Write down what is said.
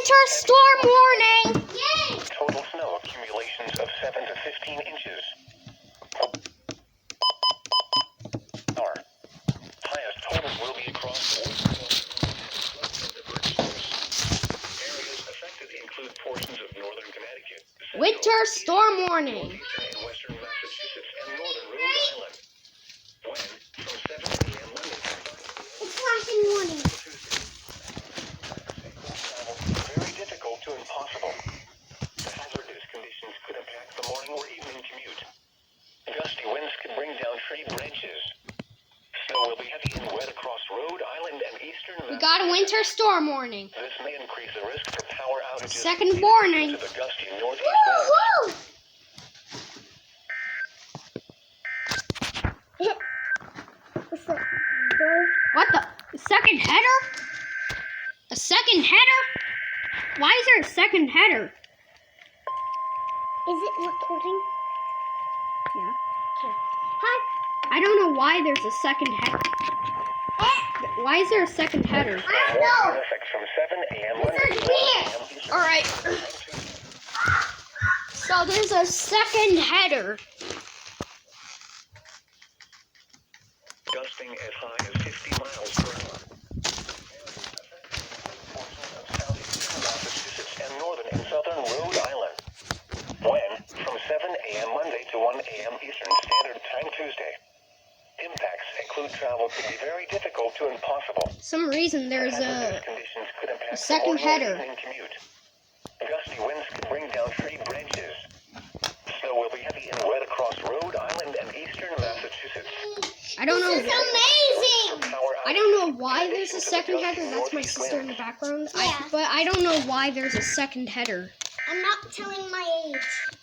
winter storm warning. Yay! Total snow accumulations of 7 to 15 inches. Our highest totals will be across the areas affected include portions of northern Connecticut, Winter storm warning. and western Massachusetts and northern Rhode Island. When from 7 a.m. Monday It's flashing warning. very difficult to impossible. The hazardous conditions could impact the morning or evening commute. Gusty winds could bring down tree branches. Snow will be heavy and wet across Rhode Island and eastern We got a winter storm warning. This may increase the risk for power outages. Second warning. To the gusty northeast winds. What the? A second header? A second header? Why is there a second header? Is it recording? Yeah. Okay. Hi. I don't know why there's a second header. Why is there a second header? I don't know. From 7 a.m. This is weird. Alright. So there's a second header. Gusting as high as 50 miles per hour. Southeastern Massachusetts and northern and southern Rhode Island. When from 7 a.m. Monday to 1 a.m. Eastern Standard Time Tuesday. Impacts include travel could be very difficult to impossible. Some reason there's Hazardous conditions could impact a second the morning or header. evening commute. Gusty winds could bring down tree branches. Snow will be heavy and wet across Rhode Island and eastern Massachusetts. I don't know. This is amazing. I don't know why there's a second header. That's my sister in the background. Yeah. But I don't know why there's a second header. I'm not telling my age.